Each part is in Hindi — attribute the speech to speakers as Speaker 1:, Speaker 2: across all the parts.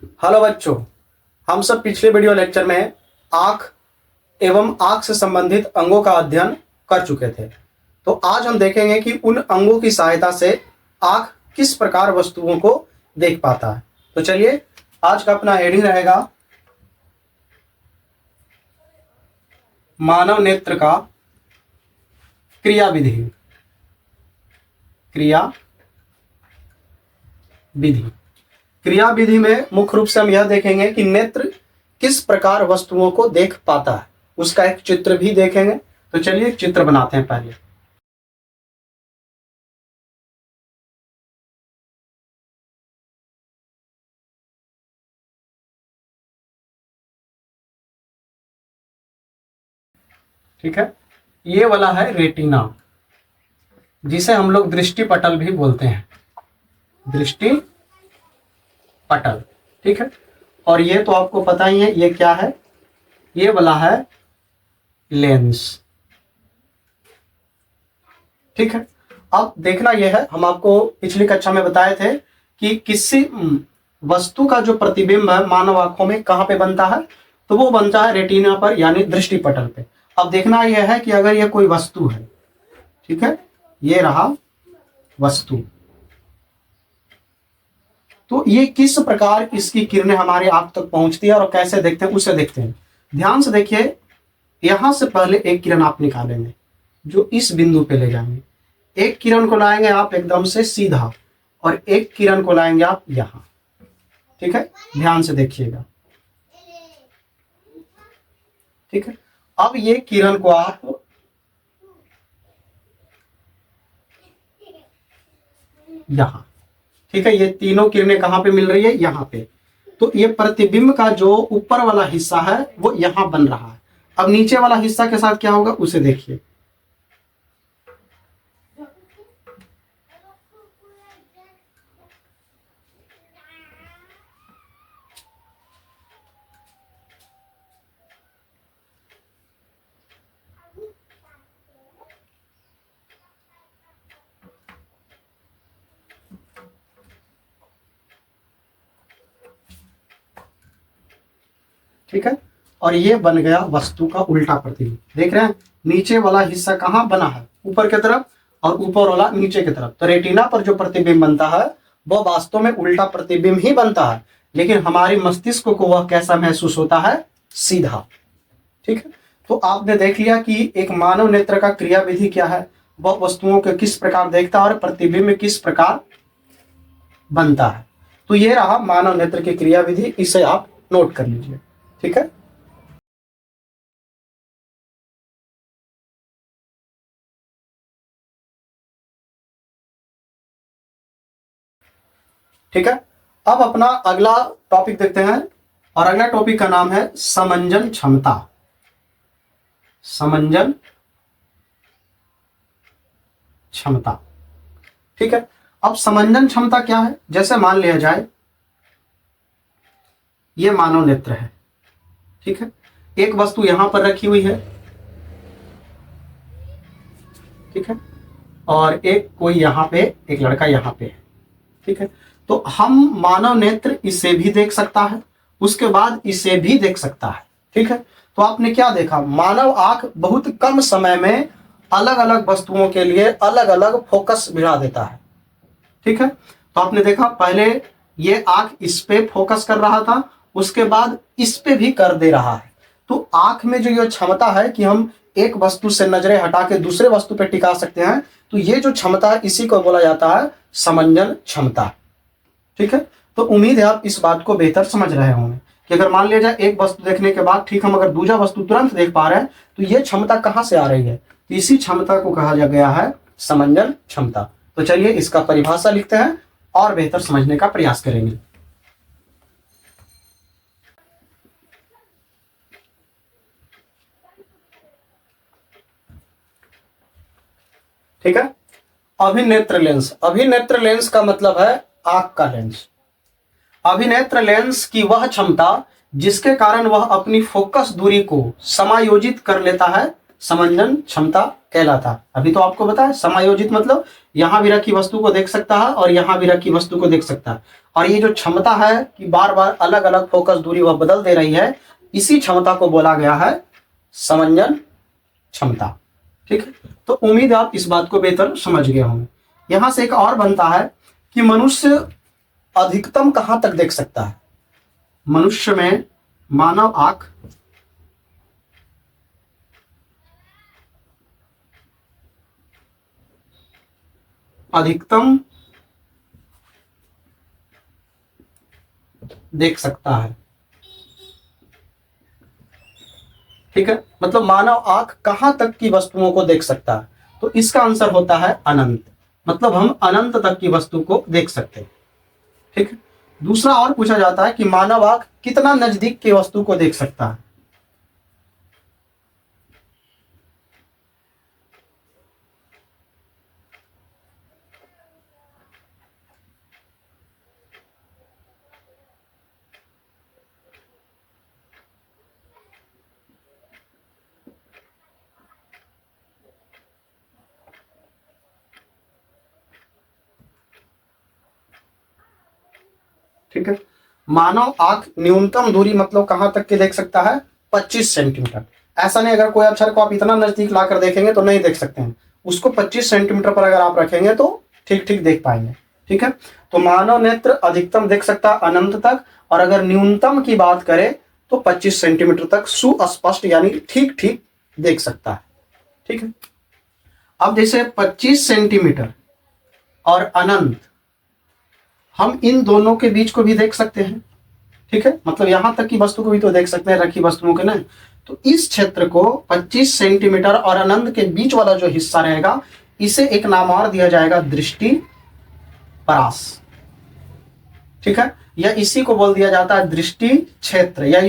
Speaker 1: हेलो बच्चों, हम सब पिछले वीडियो लेक्चर में आँख एवं आँख से संबंधित अंगों का अध्ययन कर चुके थे। तो आज हम देखेंगे कि उन अंगों की सहायता से आँख किस प्रकार वस्तुओं को देख पाता है। तो चलिए, आज का अपना हेडिंग रहेगा मानव नेत्र का क्रिया विधि। क्रिया विधि में मुख्य रूप से हम यह देखेंगे कि नेत्र किस प्रकार वस्तुओं को देख पाता है, उसका एक चित्र भी देखेंगे। तो चलिए एक चित्र बनाते हैं पहले। ठीक है, ये वाला है रेटिना, जिसे हम लोग दृष्टि पटल भी बोलते हैं, दृष्टि पटल। ठीक है, और ये तो आपको पता ही है, ये क्या है, ये वाला है लेंस। ठीक है, अब देखना यह है, हम आपको पिछली कक्षा में बताए थे कि किसी वस्तु का जो प्रतिबिंब है मानव आंखों में कहां पे बनता है, तो वो बनता है रेटिना पर, यानी दृष्टि पटल पे। अब देखना यह है कि अगर यह कोई वस्तु है, ठीक है, ये रहा वस्तु, तो ये किस प्रकार इसकी किरणें हमारे आंख तक पहुंचती है और कैसे देखते हैं उसे देखते हैं। ध्यान से देखिए, यहां से पहले एक किरण आप निकालेंगे जो इस बिंदु पे ले जाएंगे, एक किरण को लाएंगे आप एकदम से सीधा, और एक किरण को लाएंगे आप यहां। ठीक है, ध्यान से देखिएगा। ठीक है, अब ये किरण को आप यहां, ठीक है, ये तीनों किरणें कहां पे मिल रही है, यहां पे। तो ये प्रतिबिंब का जो ऊपर वाला हिस्सा है वो यहां बन रहा है। अब नीचे वाला हिस्सा के साथ क्या होगा उसे देखिए। ठीक है, और ये बन गया वस्तु का उल्टा प्रतिबिंब। देख रहे हैं, नीचे वाला हिस्सा कहां बना है, ऊपर की तरफ, और ऊपर वाला नीचे की तरफ। तो रेटिना पर जो प्रतिबिंब बनता है वह वास्तव में उल्टा प्रतिबिंब ही बनता है, लेकिन हमारे मस्तिष्क को वह कैसा महसूस होता है, सीधा। ठीक है, तो आपने देख लिया कि एक मानव नेत्र का क्रिया विधि क्या है, वह वस्तुओं को किस प्रकार देखता है और प्रतिबिंब किस प्रकार बनता है। तो ये रहा मानव नेत्र की क्रिया विधि, इसे आप नोट कर लीजिए। ठीक है, ठीक है, अब अपना अगला टॉपिक देखते हैं, और अगला टॉपिक का नाम है समंजन क्षमता। समंजन क्षमता। ठीक है, अब समंजन क्षमता क्या है, जैसे मान लिया जाए ये मानव नेत्र है। ठीक है, एक वस्तु यहां पर रखी हुई है, ठीक है, और एक कोई यहां पे, एक लड़का यहां पे है। ठीक है, तो हम मानव नेत्र इसे भी देख सकता है, उसके बाद इसे भी देख सकता है। ठीक है, तो आपने क्या देखा, मानव आंख बहुत कम समय में अलग अलग वस्तुओं के लिए अलग अलग फोकस भिड़ा देता है। ठीक है, तो आपने देखा पहले ये आंख इस पे फोकस कर रहा था, उसके बाद इस पे भी कर दे रहा है। तो आंख में जो ये क्षमता है कि हम एक वस्तु से नजरें हटा के दूसरे वस्तु पे टिका सकते हैं, तो ये जो क्षमता है इसी को बोला जाता है समंजन क्षमता। ठीक है, तो उम्मीद है आप इस बात को बेहतर समझ रहे होंगे कि अगर मान लिया जाए एक वस्तु देखने के बाद ठीक हम अगर दूसरा वस्तु तुरंत देख पा रहे हैं, तो ये क्षमता कहां से आ रही है, तो इसी क्षमता को कहा गया है समंजन क्षमता। तो चलिए इसका परिभाषा लिखते हैं और बेहतर समझने का प्रयास करेंगे। ठीक है, अभिनेत्र लेंस। अभिनेत्र लेंस का मतलब है आंख का लेंस। अभिनेत्र लेंस की वह क्षमता जिसके कारण वह अपनी फोकस दूरी को समायोजित कर लेता है समंजन क्षमता कहलाता है। अभी तो आपको बताया समायोजित मतलब यहां भी रखी वस्तु को देख सकता है और यहां भी रखी वस्तु को देख सकता है। और ये जो क्षमता है कि बार बार अलग अलग फोकस दूरी वह बदल दे रही है, इसी क्षमता को बोला गया है समंजन क्षमता। ठीक है, तो उम्मीद आप इस बात को बेहतर समझ गए होंगे। यहां से एक और बनता है कि मनुष्य अधिकतम कहां तक देख सकता है। मनुष्य में मानव आंख अधिकतम देख सकता है। ठीक है, मतलब मानव आंख कहां तक की वस्तुओं को देख सकता है, तो इसका आंसर होता है अनंत। मतलब हम अनंत तक की वस्तु को देख सकते हैं। ठीक है, दूसरा और पूछा जाता है कि मानव आंख कितना नजदीक की वस्तु को देख सकता है। ठीक है, मानव आंख न्यूनतम दूरी मतलब कहां तक के देख सकता है, 25 सेंटीमीटर। ऐसा नहीं अगर कोई अक्षर को आप इतना नजदीक लाकर देखेंगे तो नहीं देख सकते हैं, उसको 25 सेंटीमीटर पर अगर आप रखेंगे तो ठीक ठीक देख पाएंगे। ठीक है, तो मानव नेत्र अधिकतम देख सकता है अनंत तक, और अगर न्यूनतम की बात करें तो 25 सेंटीमीटर तक सुस्पष्ट यानी ठीक ठीक देख सकता है। ठीक है, अब जैसे 25 सेंटीमीटर और अनंत, हम इन दोनों के बीच को भी देख सकते हैं। ठीक है, मतलब यहां तक की वस्तु को भी तो देख सकते हैं, रखी वस्तुओं के नहीं। तो इस क्षेत्र को 25 सेंटीमीटर और अनंत के बीच वाला जो हिस्सा रहेगा, इसे एक नाम और दिया जाएगा दृष्टि परास। ठीक है, या इसी को बोल दिया जाता है दृष्टि क्षेत्र, या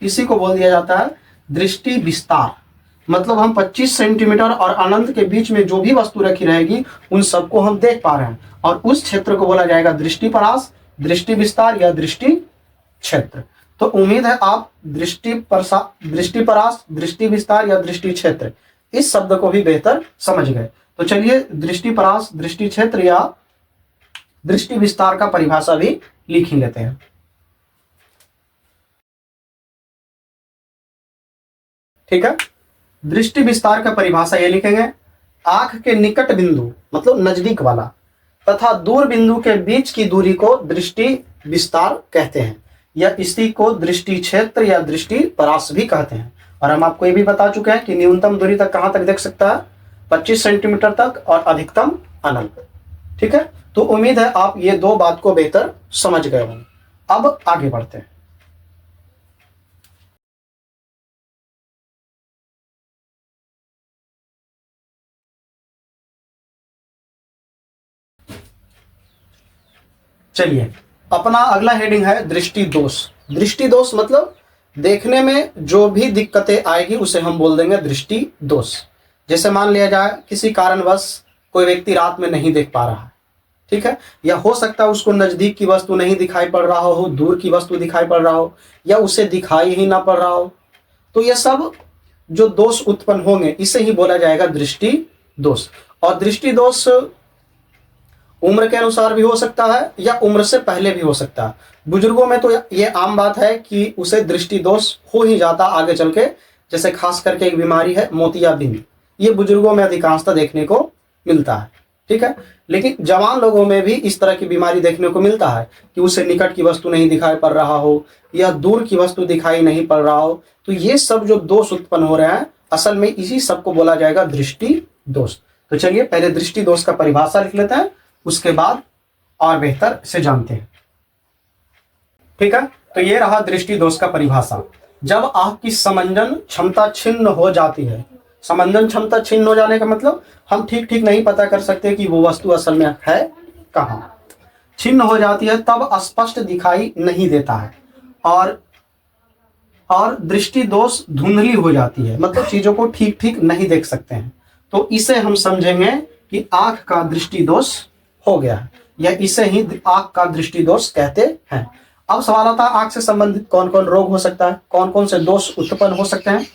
Speaker 1: इसी को बोल दिया जाता है दृष्टि विस्तार। मतलब हम 25 सेंटीमीटर और अनंत के बीच में जो भी वस्तु रखी रहेगी उन सबको हम देख पा रहे हैं, और उस क्षेत्र को बोला जाएगा दृष्टि परास, दृष्टि विस्तार या दृष्टि क्षेत्र। तो उम्मीद है आप दृष्टि परास, दृष्टि विस्तार या दृष्टि क्षेत्र इस शब्द को भी बेहतर समझ गए। तो चलिए दृष्टि परास, दृष्टि क्षेत्र या दृष्टि विस्तार का परिभाषा भी लिख ही लेते हैं। ठीक है, दृष्टि विस्तार का परिभाषा ये लिखेंगे, आंख के निकट बिंदु मतलब नजदीक वाला तथा दूर बिंदु के बीच की दूरी को दृष्टि विस्तार कहते हैं, या इसी को दृष्टि क्षेत्र या दृष्टि परास भी कहते हैं। और हम आपको ये भी बता चुके हैं कि न्यूनतम दूरी तक कहां तक देख सकता है, 25 सेंटीमीटर तक, और अधिकतम अनंत। ठीक है, तो उम्मीद है आप ये दो बात को बेहतर समझ गए होंगे। अब आगे बढ़ते हैं। चलिए, अपना अगला हेडिंग है दृष्टि दोष। दृष्टि दोष मतलब देखने में जो भी दिक्कतें आएगी उसे हम बोल देंगे दृष्टि दोष। जैसे मान लिया जाए किसी कारणवश कोई व्यक्ति रात में नहीं देख पा रहा है। ठीक है, या हो सकता है उसको नजदीक की वस्तु नहीं दिखाई पड़ रहा हो, दूर की वस्तु दिखाई पड़ रहा हो, या उसे दिखाई ही ना पड़ रहा हो, तो ये सब जो दोष उत्पन्न होंगे इसे ही बोला जाएगा दृष्टि दोष। और दृष्टि दोष उम्र के अनुसार भी हो सकता है या उम्र से पहले भी हो सकता है। बुजुर्गों में तो ये आम बात है कि उसे दृष्टि दोष हो ही जाता आगे चल के। जैसे खास करके एक बीमारी है मोतियाबिंद, ये बुजुर्गों में अधिकांशतः देखने को मिलता है। ठीक है, लेकिन जवान लोगों में भी इस तरह की बीमारी देखने को मिलता है कि उसे निकट की वस्तु नहीं दिखाई पड़ रहा हो या दूर की वस्तु दिखाई नहीं पड़ रहा हो। तो ये सब जो दोष उत्पन्न हो रहे हैं असल में इसी सब को बोला जाएगा दृष्टि दोष। तो चलिए पहले दृष्टि दोष का परिभाषा लिख लेते हैं, उसके बाद और बेहतर से जानते हैं। ठीक है, तो ये रहा दृष्टि दोष का परिभाषा। जब आपकी समंजन क्षमता छिन्न हो जाती है, समंजन क्षमता छिन्न हो जाने का मतलब हम ठीक ठीक नहीं पता कर सकते कि वो वस्तु असल में है कहां, छिन्न हो जाती है तब स्पष्ट दिखाई नहीं देता है, और दृष्टि दोष धुंधली हो जाती है, मतलब चीजों को ठीक ठीक नहीं देख सकते हैं। तो इसे हम समझेंगे कि आंख का दृष्टि दोष हो गया है, या इसे ही आंख का दृष्टि दोष कहते हैं। अब सवाल आता है आंख से संबंधित कौन कौन रोग हो सकता है, कौन कौन से दोष उत्पन्न हो सकते हैं।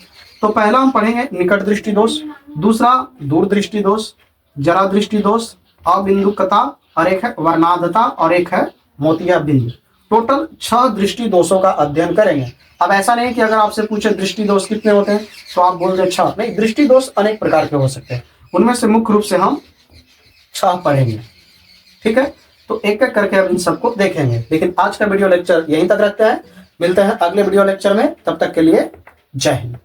Speaker 1: तो पहला हम पढ़ेंगे निकट दृष्टि दोष, दूसरा दूर दृष्टि दोष, जरा दृष्टि दोष, अबिंदुकता, और एक है वर्णाधता, और एक है मोतिया बिंदु। टोटल 6 दृष्टि दोषों का अध्ययन करेंगे। अब ऐसा नहीं कि अगर आपसे पूछे दृष्टि दोष कितने होते हैं तो आप बोल दे 6, नहीं, दृष्टि दोष अनेक प्रकार के हो सकते हैं, उनमें से मुख्य रूप से हम 6 पढ़ेंगे। ठीक है, तो एक एक करके अब इन सबको देखेंगे। लेकिन आज का वीडियो लेक्चर यहीं तक रखते हैं, मिलते हैं अगले वीडियो लेक्चर में, तब तक के लिए जय हिंद।